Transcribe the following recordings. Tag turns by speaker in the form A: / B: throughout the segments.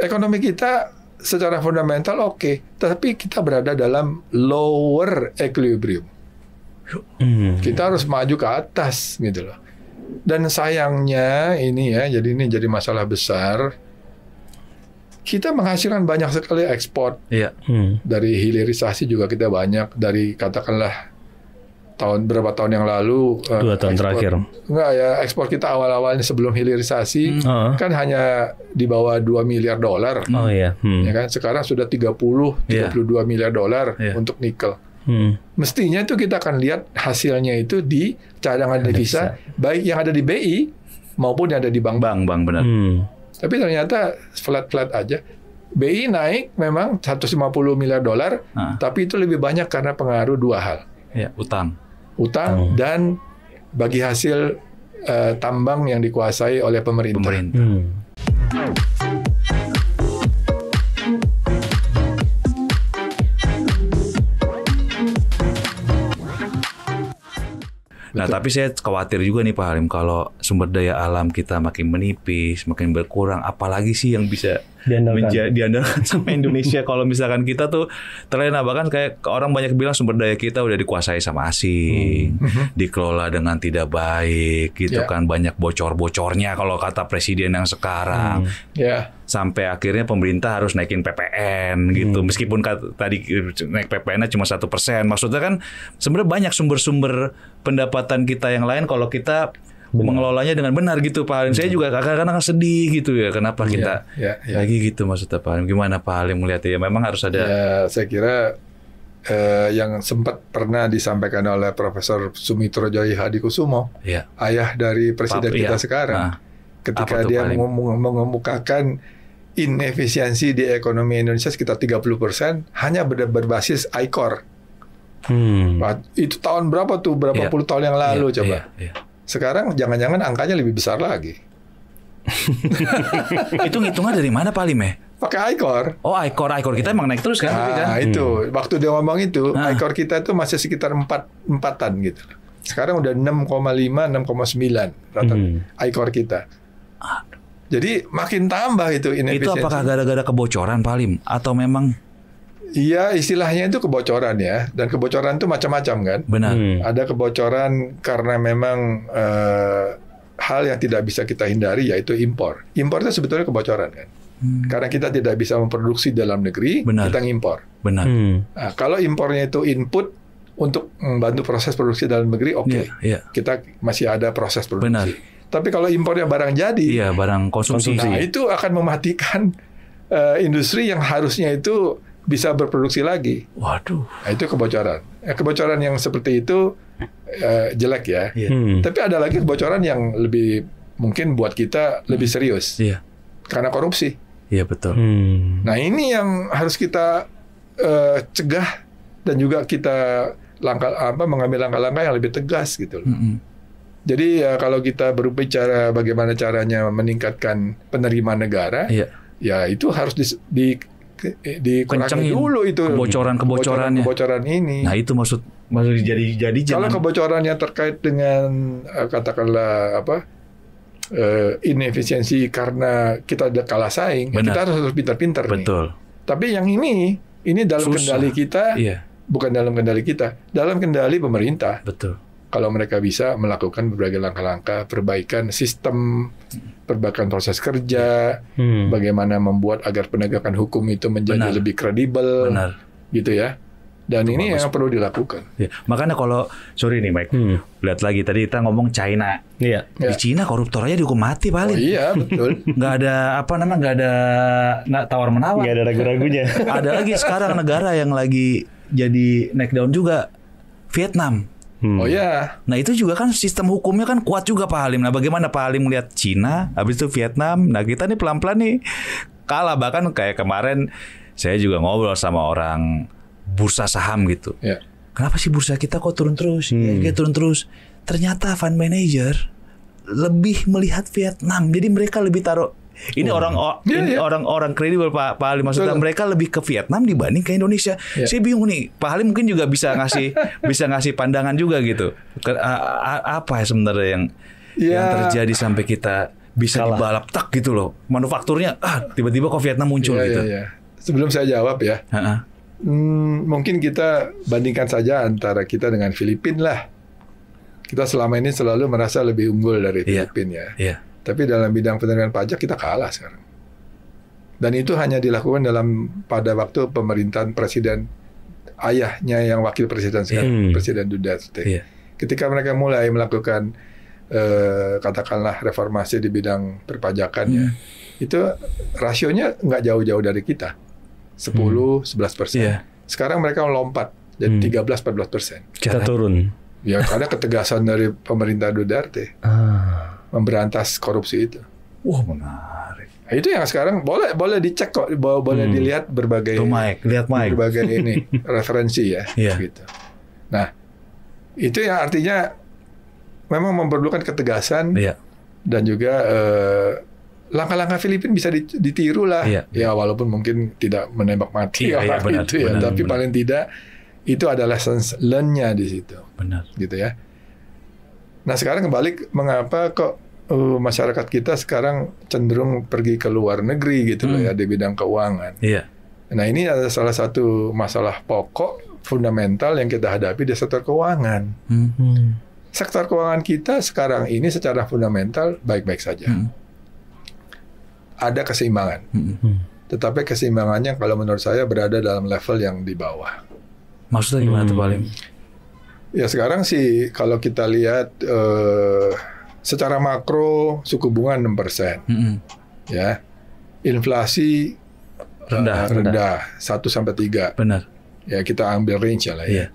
A: ekonomi kita secara fundamental oke, tapi kita berada dalam lower equilibrium. Kita harus maju ke atas gitu loh. Dan sayangnya ini ya, jadi masalah besar. Kita menghasilkan banyak sekali ekspor. Dari hilirisasi juga kita banyak. Dari katakanlah berapa tahun yang lalu.
B: 2 tahun terakhir.
A: Enggak ya, ekspor kita awal-awalnya sebelum hilirisasi kan hanya di bawah $2 miliar.
B: Oh iya.
A: Ya kan? Sekarang sudah 32 miliar dolar untuk nikel. Mestinya itu kita akan lihat hasilnya itu di cadangan devisa, baik yang ada di BI maupun yang ada di bank-bank.
C: Benar.
A: Tapi ternyata flat aja. BI naik memang 150 miliar dolar, tapi itu lebih banyak karena pengaruh 2 hal. Utang dan bagi hasil tambang yang dikuasai oleh pemerintah.
C: Nah, tapi saya khawatir juga nih Pak Halim, kalau sumber daya alam kita makin menipis, makin berkurang, apalagi sih yang bisa diandalkan sama Indonesia kalau misalkan kita tuh terlena. Bahkan kayak orang banyak bilang sumber daya kita udah dikuasai sama asing, dikelola dengan tidak baik gitu kan, banyak bocor-bocornya kalau kata presiden yang sekarang. Sampai akhirnya pemerintah harus naikin PPN gitu, meskipun tadi naik PPN-nya cuma 1%. Maksudnya kan sebenarnya banyak sumber-sumber pendapatan kita yang lain kalau kita mengelolanya dengan benar gitu Pak Halim. Saya juga kadang-kadang sedih gitu ya, kenapa kita lagi gitu maksudnya Pak Halim. Gimana Pak Halim melihatnya? Ya memang harus ada.
A: Ya, saya kira yang sempat pernah disampaikan oleh Profesor Sumitro Jaya Hadikusumo, ayah dari presiden kita sekarang, ketika dia mengemukakan inefisiensi di ekonomi Indonesia sekitar 30% hanya berbasis I-Core. Itu tahun berapa tuh? Berapa puluh tahun yang lalu coba. Sekarang jangan-jangan angkanya lebih besar lagi.
C: Itu ngitungnya dari mana Pak Halim ya?
A: Pakai I-Core.
C: Oh, I-Core kita emang naik terus kan?
A: Nah, itu waktu dia ngomong itu, I-Core kita itu masih sekitar 4-an gitu. Sekarang udah 6,5, 6,9 rata I-Core kita. Jadi makin tambah itu inefisiensi.
C: Itu apakah gara-gara kebocoran Pak Halim atau memang?
A: Iya, istilahnya itu kebocoran ya. Dan kebocoran itu macam-macam kan.
C: Benar.
A: Ada kebocoran karena memang hal yang tidak bisa kita hindari, yaitu impor. Impor itu sebetulnya kebocoran kan. Karena kita tidak bisa memproduksi dalam negeri, kita ngimpor.
C: Benar.
A: Nah, kalau impornya itu input untuk membantu proses produksi dalam negeri, kita masih ada proses produksi.
C: Benar.
A: Tapi kalau impornya barang jadi,
C: barang konsumsi,
A: nah itu akan mematikan industri yang harusnya itu bisa berproduksi lagi.
C: Waduh.
A: Nah, itu kebocoran. Kebocoran yang seperti itu jelek ya. Tapi ada lagi kebocoran yang lebih mungkin buat kita lebih serius. Karena korupsi.
C: Iya betul.
A: Nah ini yang harus kita cegah dan juga kita mengambil langkah-langkah yang lebih tegas gitu loh. Jadi ya kalau kita berbicara bagaimana caranya meningkatkan penerimaan negara, ya itu harus dikurangi dulu itu kebocoran ini.
C: Nah itu maksud jadi
A: kalau kebocorannya terkait dengan katakanlah inefisiensi karena kita ada kalah saing, kita harus pintar-pintar nih. Tapi yang ini dalam kendali kita, bukan dalam kendali kita, dalam kendali pemerintah. Kalau mereka bisa melakukan berbagai langkah-langkah perbaikan sistem, perbaikan proses kerja, bagaimana membuat agar penegakan hukum itu menjadi lebih kredibel, gitu ya. Dan itu ini yang perlu dilakukan.
C: Makanya kalau sorry nih Mike, lihat lagi tadi kita ngomong China. Di China koruptor aja dihukum mati paling.
A: Oh iya betul.
C: Nggak ada nggak ada tawar menawar.
B: Nggak ada ragu-ragunya.
C: Ada lagi sekarang negara yang lagi jadi naik daun juga, Vietnam.
A: Oh ya.
C: Nah itu juga kan sistem hukumnya kan kuat juga Pak Halim. Nah bagaimana Pak Halim melihat Cina, habis itu Vietnam. Nah kita nih pelan-pelan nih kalah. Bahkan kayak kemarin saya juga ngobrol sama orang bursa saham gitu. Kenapa sih bursa kita kok turun terus? Turun terus. Ternyata fund manager lebih melihat Vietnam. Jadi mereka lebih taruh. Ini orang kredibel Pak Halim. Maksudnya mereka lebih ke Vietnam dibanding ke Indonesia. Saya bingung nih. Pak Halim mungkin juga bisa ngasih pandangan juga gitu. Apa ya sebenarnya yang terjadi sampai kita bisa dibalap tak gitu loh. Manufakturnya tiba-tiba kok Vietnam muncul gitu.
A: Iya. Sebelum saya jawab ya. Mungkin kita bandingkan saja antara kita dengan Filipina lah. Kita selama ini selalu merasa lebih unggul dari Filipina ya. Tapi dalam bidang penerimaan pajak kita kalah sekarang. Dan itu hanya dilakukan pada waktu pemerintahan presiden ayahnya yang wakil presiden sekarang, Presiden Duterte. Ketika mereka mulai melakukan katakanlah reformasi di bidang perpajakan ya, itu rasionya nggak jauh-jauh dari kita, 10-11%. Sekarang mereka lompat jadi 13-14%.
B: Kita turun.
A: Ya karena ketegasan dari pemerintah Duterte memberantas korupsi itu.
C: Wah, menarik.
A: Nah, itu yang sekarang boleh dicek kok, boleh dilihat berbagai berbagai ini referensi ya. Gitu. Nah, itu yang artinya memang memerlukan ketegasan dan juga langkah-langkah Filipina bisa ditiru lah. Ya walaupun mungkin tidak menembak mati orang itu ya, tapi paling tidak itu adalah lessons learn-nya di situ.
C: Benar.
A: Gitu ya. Nah, sekarang kembali mengapa kok masyarakat kita sekarang cenderung pergi ke luar negeri gitu loh ya di bidang keuangan. Nah, ini adalah salah satu masalah pokok fundamental yang kita hadapi di sektor keuangan. Sektor keuangan kita sekarang ini secara fundamental baik-baik saja. Ada keseimbangan. Tetapi keseimbangannya kalau menurut saya berada dalam level yang di bawah.
C: Maksudnya gimana tuh Pak Halim?
A: Ya sekarang sih kalau kita lihat secara makro suku bunga 6%. Ya. Inflasi rendah 1-3.
C: Benar.
A: Ya kita ambil range lah ya.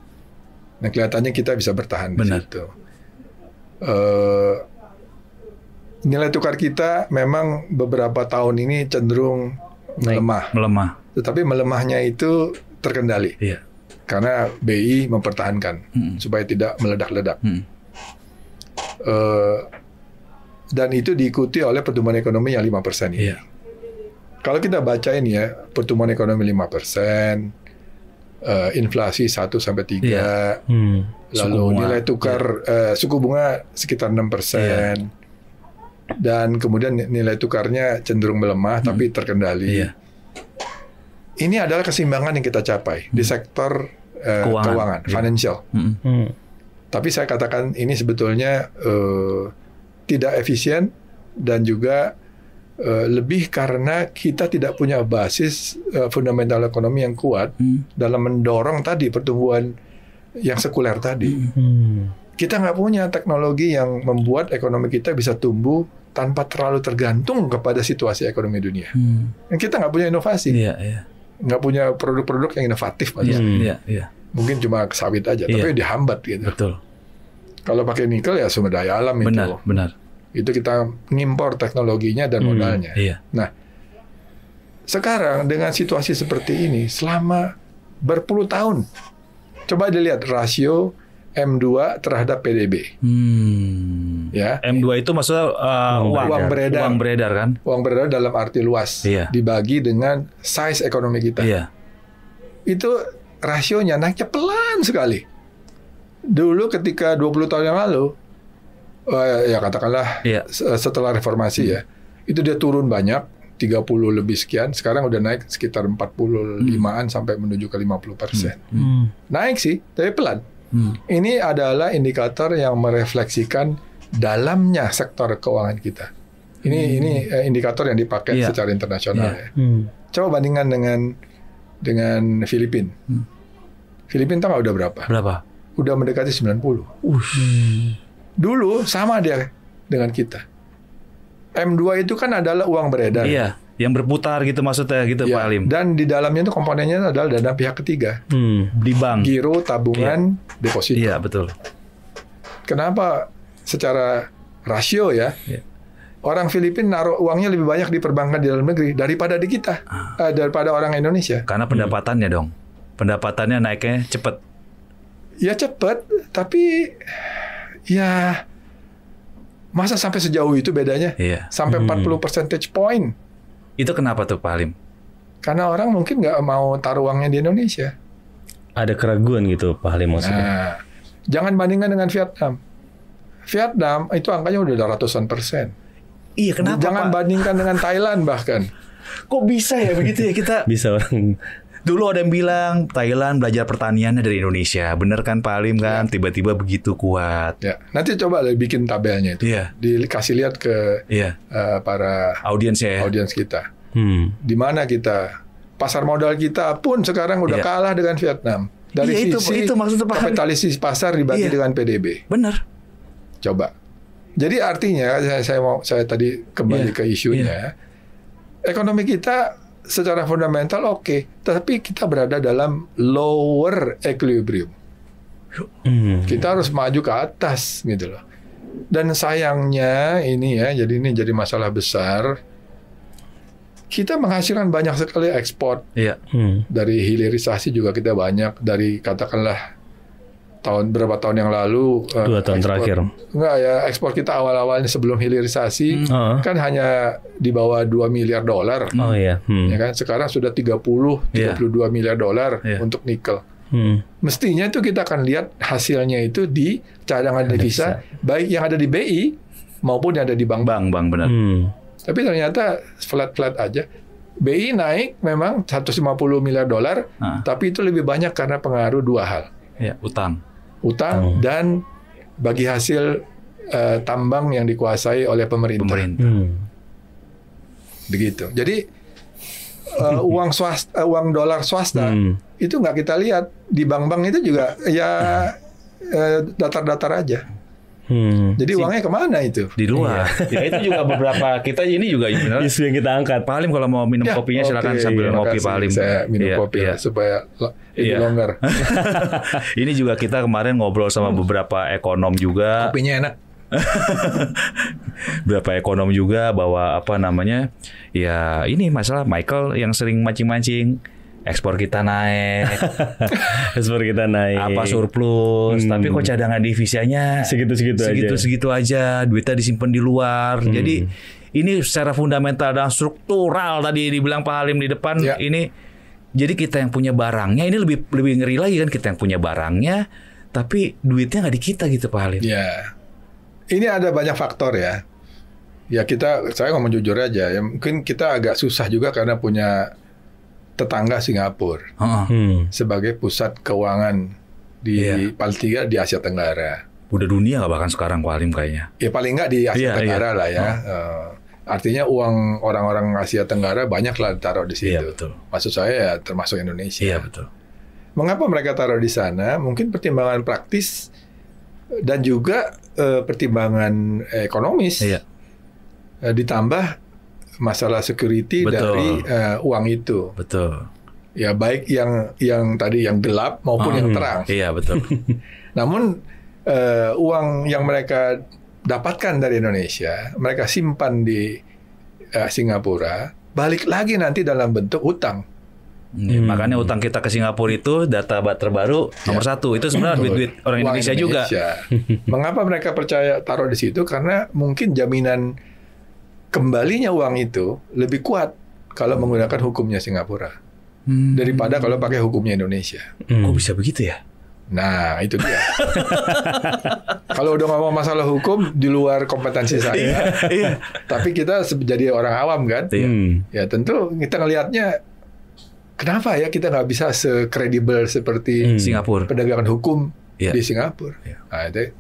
A: Nah kelihatannya kita bisa bertahan di situ. Nilai tukar kita memang beberapa tahun ini cenderung melemah. Tetapi melemahnya itu terkendali. Karena BI mempertahankan supaya tidak meledak-ledak. Dan itu diikuti oleh pertumbuhan ekonomi yang 5% ini. Kalau kita bacain ya, pertumbuhan ekonomi 5%, inflasi 1-3, lalu nilai tukar suku bunga sekitar 6%, dan kemudian nilai tukarnya cenderung melemah tapi terkendali. Ini adalah keseimbangan yang kita capai di sektor keuangan, financial. Tapi saya katakan ini sebetulnya tidak efisien dan juga lebih karena kita tidak punya basis fundamental ekonomi yang kuat dalam mendorong tadi pertumbuhan yang sekuler tadi. Kita nggak punya teknologi yang membuat ekonomi kita bisa tumbuh tanpa terlalu tergantung kepada situasi ekonomi dunia. Dan kita nggak punya inovasi. Nggak punya produk-produk yang inovatif. Mungkin cuma sawit aja, tapi dihambat gitu.
C: Betul.
A: Kalau pakai nikel ya sumber daya alam itu.
C: Benar.
A: Itu kita ngimpor teknologinya dan modalnya. Nah, sekarang dengan situasi seperti ini selama berpuluh tahun, coba dilihat rasio M2 terhadap PDB. Ya.
C: M2 itu maksudnya uang beredar kan?
A: Uang beredar dalam arti luas. Dibagi dengan size ekonomi kita. Itu rasionya naiknya pelan sekali. Dulu ketika 20 tahun yang lalu, ya katakanlah setelah reformasi ya, itu dia turun banyak, 30 lebih sekian, sekarang udah naik sekitar 45-an sampai menuju ke 50%. Naik sih, tapi pelan. Ini adalah indikator yang merefleksikan dalamnya sektor keuangan kita. Ini indikator yang dipakai secara internasional ya. Coba bandingkan dengan Filipina. Filipina tahu nggak udah berapa? Udah mendekati 90. Dulu sama dia dengan kita. M2 itu kan adalah uang beredar.
C: Yang berputar gitu maksudnya gitu Pak Halim.
A: Dan di dalamnya itu komponennya adalah dana pihak ketiga.
C: Di bank.
A: Giro, tabungan, deposito.
C: Betul.
A: Kenapa secara rasio ya? Orang Filipina naruh uangnya lebih banyak di perbankan di dalam negeri daripada di kita, daripada orang Indonesia.
C: Karena pendapatannya dong. Pendapatannya naiknya cepat.
A: Ya cepat, tapi ya masa sampai sejauh itu bedanya? Sampai 40 percentage point.
C: Itu kenapa tuh Pak Halim?
A: Karena orang mungkin nggak mau taruh uangnya di Indonesia.
B: Ada keraguan gitu Pak Halim maksudnya.
A: Nah, jangan bandingkan dengan Vietnam. Vietnam itu angkanya udah ratusan persen.
C: Iya, kenapa?
A: Jangan
C: Pak?
A: bandingkan dengan Thailand bahkan.
C: Kok bisa ya begitu ya kita?
B: Bisa orang.
C: Dulu ada yang bilang Thailand belajar pertaniannya dari Indonesia. Bener kan Pak Halim kan? Tiba-tiba begitu kuat.
A: Ya, nanti coba bikin tabelnya itu.
C: Iya.
A: Dikasih lihat ke para
C: audiens kita.
A: Di mana kita, pasar modal kita pun sekarang udah kalah dengan Vietnam. Dari sisi
C: itu maksudnya Pak Halim.
A: kapitalisasi pasar dibagi dengan PDB.
C: Bener.
A: Coba. Jadi artinya saya tadi kembali ke isunya. Ekonomi kita secara fundamental oke, tapi kita berada dalam lower equilibrium. Kita harus maju ke atas gitu loh. Dan sayangnya ini jadi masalah besar. Kita menghasilkan banyak sekali ekspor. Dari hilirisasi juga kita banyak, dari katakanlah berapa tahun yang lalu
B: 2 tahun terakhir.
A: Enggak ya, ekspor kita awal-awalnya sebelum hilirisasi kan hanya di bawah $2 miliar.
B: Oh iya.
A: Ya kan, sekarang sudah 32 miliar dolar untuk nikel. Mestinya itu kita akan lihat hasilnya itu di cadangan devisa baik yang ada di BI maupun yang ada di bank-bank.
C: Benar.
A: Tapi ternyata flat aja. BI naik memang 150 miliar dolar, tapi itu lebih banyak karena pengaruh dua hal. Utang dan bagi hasil tambang yang dikuasai oleh pemerintah. Begitu. Jadi uang dolar swasta itu nggak kita lihat di bank-bank itu juga datar-datar aja. Jadi uangnya kemana itu?
C: Di luar. Ya itu juga beberapa kita ini juga benar.
B: Isu yang kita angkat.
C: Pak Halim kalau mau minum kopinya silakan sambil ngopi Pak Halim.
A: Saya minum kopi supaya longgar.
C: Ini juga kita kemarin ngobrol sama beberapa ekonom juga.
A: Kopinya enak.
C: Beberapa ekonom juga bahwa ya ini masalah Michael yang sering mancing-mancing. Ekspor kita naik, apa surplus, tapi kok cadangan devisanya segitu aja, duitnya disimpan di luar. Jadi ini secara fundamental dan struktural tadi dibilang Pak Halim di depan ini. Jadi kita yang punya barangnya ini lebih ngeri lagi kan, kita yang punya barangnya, tapi duitnya nggak di kita gitu Pak Halim.
A: Ya, ini ada banyak faktor ya. Ya saya ngomong jujur aja, ya mungkin kita agak susah juga karena punya tetangga Singapura sebagai pusat keuangan paling tiga di Asia Tenggara.
C: Udah dunia nggak bahkan sekarang Pak Halim kayaknya.
A: Ya paling nggak di Asia Tenggara lah ya. Artinya uang orang-orang Asia Tenggara banyak lah taruh di situ.
C: Betul.
A: Maksud saya ya termasuk Indonesia.
C: Iya betul.
A: Mengapa mereka taruh di sana? Mungkin pertimbangan praktis dan juga pertimbangan ekonomis. Ditambah masalah security dari uang itu.
C: Betul.
A: Ya baik yang tadi yang gelap maupun yang terang.
C: Iya betul.
A: Namun uang yang mereka dapatkan dari Indonesia, mereka simpan di Singapura, balik lagi nanti dalam bentuk hutang.
C: Makanya utang kita ke Singapura itu data terbaru nomor 1 itu sebenarnya duit orang Indonesia juga.
A: Mengapa mereka percaya taruh di situ? Karena mungkin jaminan kembalinya uang itu lebih kuat kalau menggunakan hukumnya Singapura daripada kalau pakai hukumnya Indonesia.
C: Kok bisa begitu ya?
A: Nah, itu dia. Kalau udah ngomong masalah hukum di luar kompetensi saya, tapi kita jadi orang awam kan, ya tentu kita ngelihatnya kenapa ya kita nggak bisa sekredibel seperti
C: Singapura
A: penegakan hukum di Singapura. Nah, itu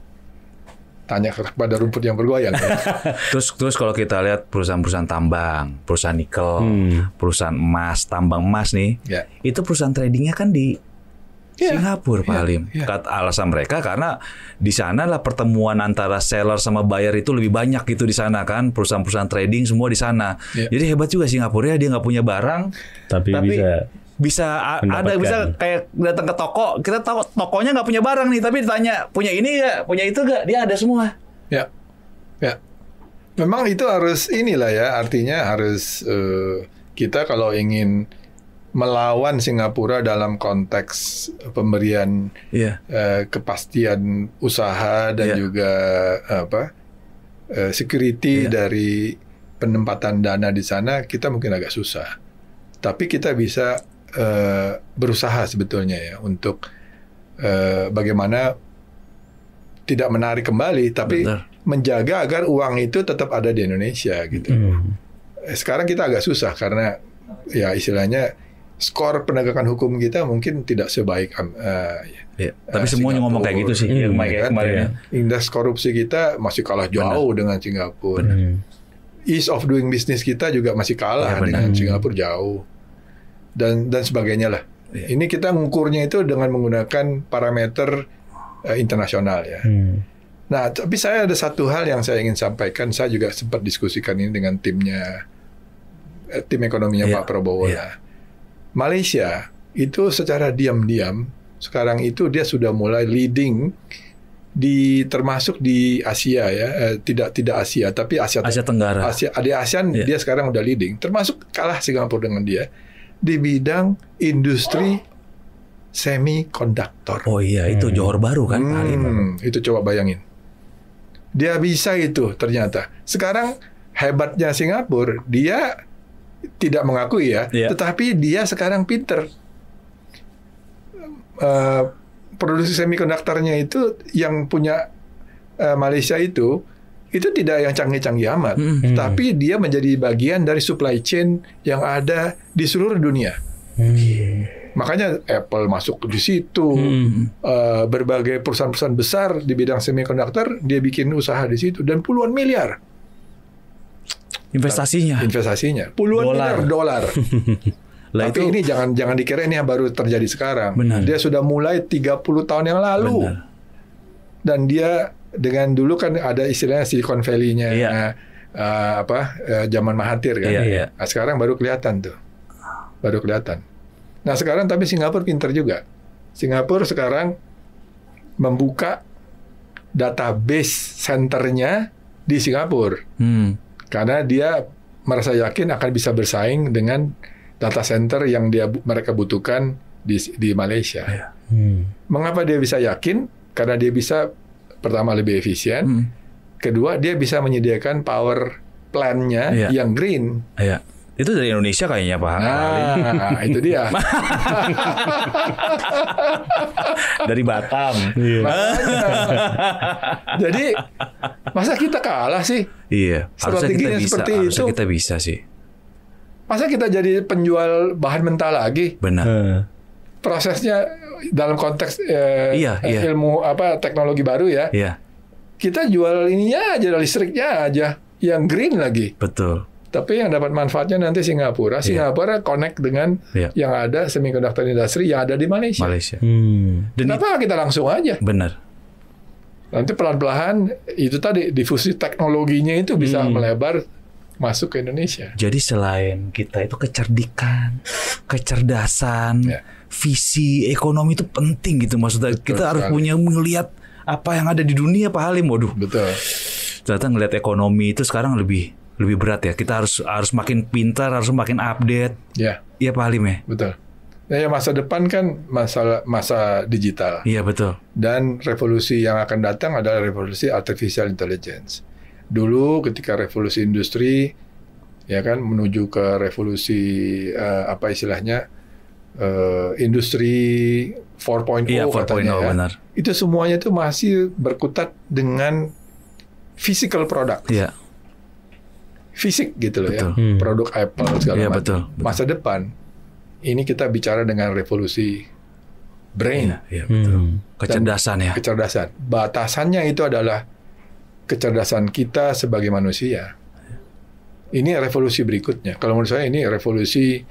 A: tanya kepada rumput yang bergoyang. Ya.
C: Terus kalau kita lihat perusahaan-perusahaan tambang, perusahaan nikel, perusahaan emas, tambang emas nih, itu perusahaan tradingnya kan di Singapura, Pak Halim. Kata alasan mereka karena di sana lah pertemuan antara seller sama buyer itu lebih banyak gitu di sana kan, perusahaan-perusahaan trading semua di sana. Jadi hebat juga Singapura ya, dia nggak punya barang, tapi bisa kayak datang ke toko, kita tahu tokonya nggak punya barang nih, tapi ditanya punya ini nggak, punya itu nggak, dia ada semua.
A: Ya. Memang itu harus inilah ya, artinya harus kita kalau ingin melawan Singapura dalam konteks pemberian kepastian usaha dan juga security dari penempatan dana di sana, kita mungkin agak susah. Tapi kita bisa berusaha sebetulnya ya untuk bagaimana tidak menarik kembali, tapi menjaga agar uang itu tetap ada di Indonesia gitu. Sekarang kita agak susah karena ya istilahnya skor penegakan hukum kita mungkin tidak sebaik
C: tapi semuanya ngomong kayak gitu sih kemarin.
A: Indeks korupsi kita masih kalah jauh dengan Singapura. Ease of doing business kita juga masih kalah dengan Singapura jauh. Dan sebagainya lah. Ini kita mengukurnya itu dengan menggunakan parameter internasional ya. Nah, tapi saya ada satu hal yang saya ingin sampaikan. Saya juga sempat diskusikan ini dengan tim ekonominya Pak Prabowo. Malaysia itu secara diam-diam sekarang itu dia sudah mulai leading termasuk di Asia ya, tidak Asia tapi Asia
C: Tenggara.
A: Di ASEAN dia sekarang udah leading, termasuk kalah Singapura dengan dia di bidang industri semikonduktor.
C: Oh iya, itu Johor Bahru kan?
A: Itu coba bayangin. Dia bisa itu ternyata. Sekarang hebatnya Singapura, dia tidak mengakui ya, tetapi dia sekarang pinter. Produksi semikonduktornya itu yang punya Malaysia itu tidak yang canggih-canggih amat, tapi dia menjadi bagian dari supply chain yang ada di seluruh dunia. Makanya Apple masuk di situ, berbagai perusahaan-perusahaan besar di bidang semikonduktor dia bikin usaha di situ dan puluhan miliar investasinya puluhan miliar dolar. Tapi ini jangan dikira ini yang baru terjadi sekarang. Dia sudah mulai 30 tahun yang lalu. Dan dia dengan dulu kan ada istilahnya Silicon Valley-nya zaman Mahathir kan. Nah, sekarang baru kelihatan tuh. Nah, sekarang tapi Singapura pinter juga. Singapura sekarang membuka database centernya di Singapura. Karena dia merasa yakin akan bisa bersaing dengan data center yang mereka butuhkan di Malaysia. Mengapa dia bisa yakin? Karena dia bisa pertama lebih efisien, kedua dia bisa menyediakan power plant-nya yang green.
C: Itu dari Indonesia kayaknya Pak.
A: Nah, itu dia.
C: Dari Batam.
A: Jadi masa kita kalah sih?
C: Iya.
A: Strateginya seperti itu.
C: Kita bisa sih.
A: Masa kita jadi penjual bahan mentah lagi?
C: Benar.
A: Prosesnya dalam konteks ilmu teknologi baru ya. Kita jual ininya aja, listriknya aja yang green lagi.
C: Betul.
A: Tapi yang dapat manfaatnya nanti Singapura. Singapura connect dengan yang ada semiconductor industry yang ada di Malaysia. Kenapa kita langsung aja?
C: Benar.
A: Nanti pelan-pelan itu tadi difusi teknologinya itu bisa melebar masuk ke Indonesia.
C: Jadi selain kita itu kecerdasan, visi ekonomi itu penting gitu maksudnya. Betul, kita harus punya melihat apa yang ada di dunia Pak Halim. Waduh.
A: Betul.
C: Ternyata ngelihat ekonomi itu sekarang lebih berat ya. Kita harus makin pintar, harus makin update. Iya Pak Halim ya.
A: Betul. Ya masa depan kan masa digital.
C: Iya betul.
A: Dan revolusi yang akan datang adalah revolusi artificial intelligence. Dulu ketika revolusi industri ya kan menuju ke revolusi industri 4.0 katanya ya. Benar. Itu semuanya itu masih berkutat dengan physical product. Fisik gitu loh ya. Produk Apple segala macam. Masa depan ini kita bicara dengan revolusi brain.
C: Betul. Kecerdasan.
A: Batasannya itu adalah kecerdasan kita sebagai manusia. Ini revolusi berikutnya. Kalau menurut saya ini revolusi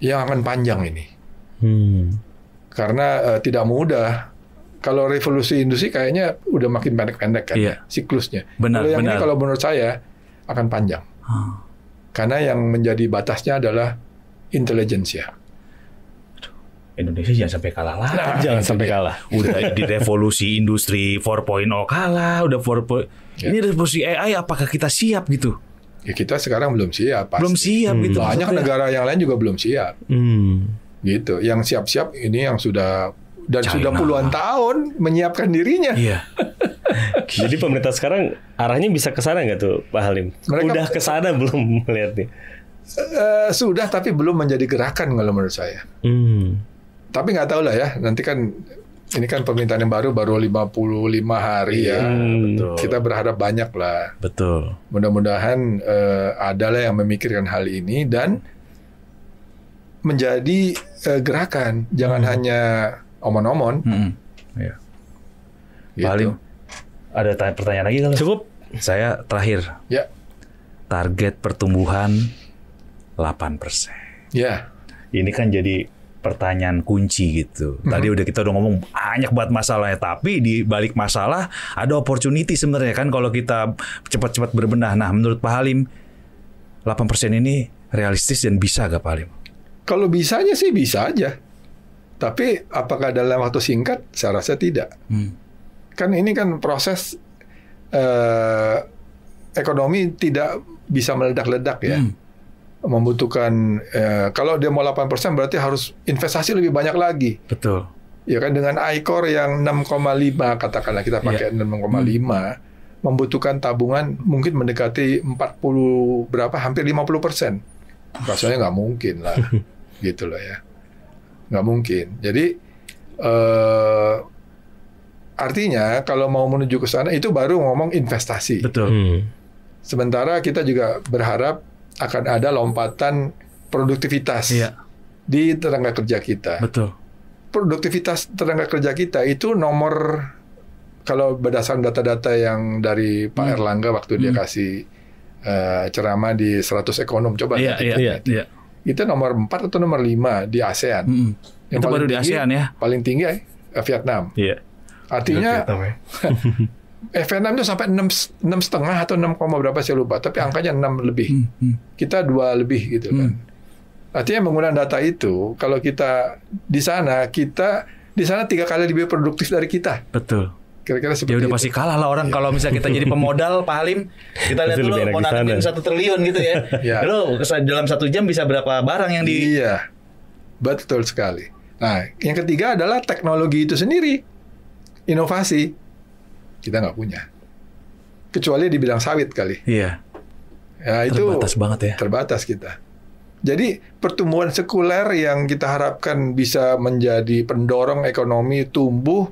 A: yang akan panjang ini. Karena tidak mudah. Kalau revolusi industri kayaknya udah makin pendek-pendek kan siklusnya.
C: Kalau yang
A: ini kalau menurut saya akan panjang. Karena yang menjadi batasnya adalah intelijensia.
C: Indonesia jangan sampai kalah lah. Jangan sampai kalah. Udah di revolusi industri 4.0 kalah, udah 4.0. Ini revolusi AI, apakah kita siap gitu?
A: Ya kita sekarang belum siap. Pasti.
C: Belum siap gitu.
A: Banyak negara yang lain juga belum siap. Gitu. Yang siap-siap ini yang sudah sudah puluhan tahun menyiapkan dirinya.
B: Jadi pemerintah sekarang arahnya bisa ke sana nggak tuh Pak Halim? Udah ke sana belum melihatnya?
A: Sudah, tapi belum menjadi gerakan kalau menurut saya. Tapi nggak tahu lah ya. Nanti kan ini kan pemerintahan yang baru 55 hari ya.
C: Betul.
A: Kita berharap banyak lah.
C: Betul.
A: Mudah-mudahan adalah yang memikirkan hal ini dan menjadi gerakan, jangan hanya omon-omon.
C: Ya.
A: Gitu.
C: Paling ada pertanyaan lagi kalau?
B: Cukup.
C: Saya terakhir.
A: Ya.
C: Target pertumbuhan 8%.
A: Ya.
C: Ini kan jadi pertanyaan kunci gitu. Tadi kita udah ngomong banyak banget masalahnya, tapi di balik masalah ada opportunity sebenarnya kan kalau kita cepat-cepat berbenah. Nah, menurut Pak Halim 8% ini realistis dan bisa gak Pak Halim?
A: Kalau bisanya sih bisa aja. Tapi apakah dalam waktu singkat? Saya rasa tidak. Kan ini kan proses ekonomi tidak bisa meledak-ledak ya. Membutuhkan kalau dia mau 8% berarti harus investasi lebih banyak lagi.
C: Betul.
A: Ya kan dengan ICOR yang 6,5 katakanlah kita pakai 6,5 membutuhkan tabungan mungkin mendekati 40 berapa hampir 50%. Rasanya nggak mungkin lah. Gitu loh ya. Nggak mungkin. Jadi artinya kalau mau menuju ke sana itu baru ngomong investasi.
C: Betul.
A: Sementara kita juga berharap akan ada lompatan produktivitas di tenaga kerja kita.
C: Betul.
A: Produktivitas tenaga kerja kita itu nomor, kalau berdasarkan data-data yang dari Pak Erlangga waktu dia kasih ceramah di 100 ekonom, coba itu nomor 4 atau nomor 5 di ASEAN.
C: Yang itu baru tinggi, di ASEAN ya?
A: Paling tinggi Vietnam. Artinya Vietnam itu sampai 6,5 atau 6, berapa saya lupa, tapi angkanya 6 lebih. Kita 2 lebih gitu kan. Artinya menggunakan data itu, kalau kita di sana 3 kali lebih produktif dari kita.
C: Betul.
A: Kira-kira seperti
C: ya udah
A: itu.
C: Pasti kalah lah orang kalau misalnya kita jadi pemodal, Pak Halim. Kita lihat dulu mau nanganin 1 triliun gitu ya. Lalu dalam 1 jam bisa berapa barang yang di...
A: Iya, betul sekali. Nah, yang ketiga adalah teknologi itu sendiri. Inovasi. Kita nggak punya. Kecuali di bidang sawit kali.
C: Iya.
A: Ya, itu
C: terbatas banget ya.
A: Terbatas kita. Jadi pertumbuhan sekuler yang kita harapkan bisa menjadi pendorong ekonomi tumbuh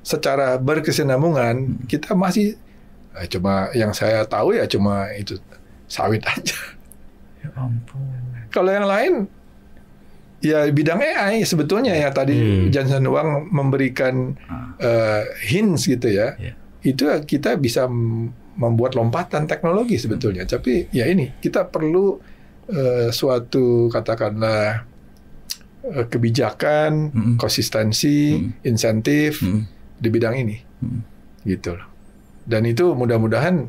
A: secara berkesinambungan, kita masih cuma yang saya tahu ya cuma itu sawit aja.
C: Ya ampun.
A: Kalau yang lain ya bidang AI sebetulnya ya tadi Johnson Huang memberikan hints gitu ya. Itu kita bisa membuat lompatan teknologi sebetulnya. Tapi ya ini kita perlu suatu katakanlah kebijakan, konsistensi, insentif di bidang ini, gitu loh. Dan itu mudah-mudahan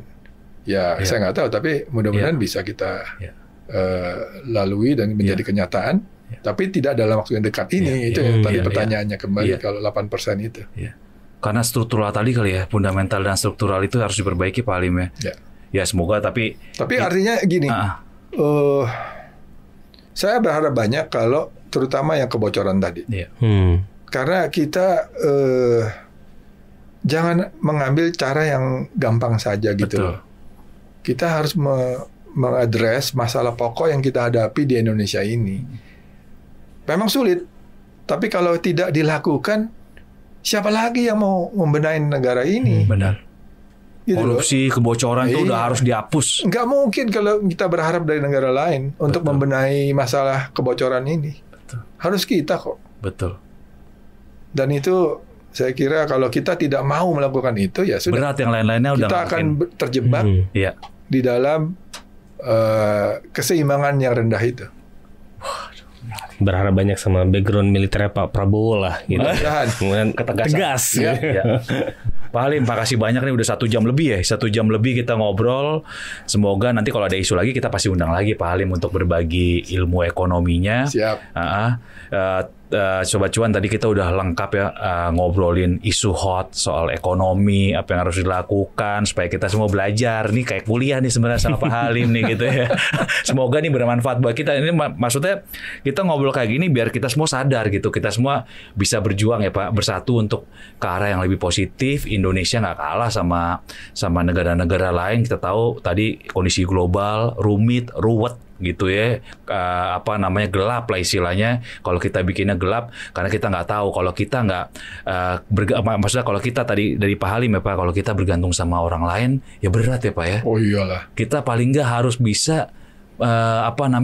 A: saya nggak tahu, tapi mudah-mudahan bisa kita lalui dan menjadi kenyataan. Tapi tidak dalam waktu yang dekat ini. Itu yang tadi pertanyaannya kembali kalau 8% itu.
C: Karena struktural tadi kali ya, fundamental dan struktural itu harus diperbaiki Pak Halim ya. Ya semoga tapi
A: artinya gini. Saya berharap banyak kalau terutama yang kebocoran tadi. Karena kita jangan mengambil cara yang gampang saja gitu.
C: Betul.
A: Kita harus mengadres masalah pokok yang kita hadapi di Indonesia ini. Memang sulit, tapi kalau tidak dilakukan, siapa lagi yang mau membenahi negara ini?
C: Benar.
A: Gitu
C: korupsi, kebocoran itu udah harus dihapus.
A: Nggak mungkin kalau kita berharap dari negara lain untuk membenahi masalah kebocoran ini.
C: Betul.
A: Harus kita kok.
C: Betul.
A: Dan itu saya kira kalau kita tidak mau melakukan itu ya sudah.
C: Berat yang lain-lainnya udah
A: kita akan terjebak di dalam keseimbangan yang rendah itu.
B: Berharap banyak sama background militer Pak Prabowo lah gitu. Kemudian tegas.
C: Ya. Pak Halim, makasih banyak nih udah 1 jam lebih ya. 1 jam lebih kita ngobrol. Semoga nanti kalau ada isu lagi kita pasti undang lagi Pak Halim untuk berbagi ilmu ekonominya.
A: Siap.
C: Sobat Cuan tadi kita udah lengkap ya ngobrolin isu hot soal ekonomi, apa yang harus dilakukan supaya kita semua belajar nih kayak kuliah nih sebenarnya sama Pak Halim nih gitu ya. Semoga nih bermanfaat buat kita. Ini maksudnya kita ngobrol kayak gini biar kita semua sadar gitu. Kita semua bisa berjuang ya Pak, bersatu untuk ke arah yang lebih positif. Indonesia nggak kalah sama negara-negara lain. Kita tahu tadi kondisi global rumit, ruwet. gitu ya, gelap lah istilahnya. Kalau kita bikinnya gelap, karena kita nggak tahu kalau kita nggak maksudnya kalau kita tadi dari Pak Halim ya Pak, kalau kita bergantung sama orang lain ya berat ya Pak ya.
A: Oh iyalah.
C: Kita paling nggak harus bisa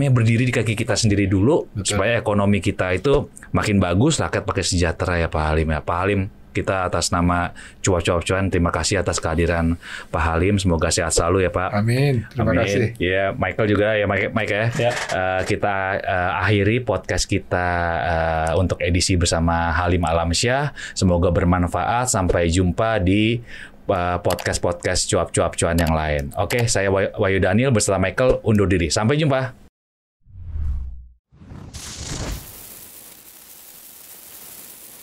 C: berdiri di kaki kita sendiri dulu. Betul. Supaya ekonomi kita itu makin bagus, rakyat pakai sejahtera ya Pak Halim ya. Pak Halim, kita atas nama Cuap-Cuap-Cuan terima kasih atas kehadiran Pak Halim, semoga sehat selalu ya Pak.
A: Amin. Terima kasih.
C: Ya Michael juga ya Mike ya. Kita akhiri podcast kita untuk edisi bersama Halim Alamsyah. Semoga bermanfaat. Sampai jumpa di podcast Cuap-Cuap Cuan yang lain. Oke, saya Wahyu Daniel bersama Michael undur diri. Sampai jumpa.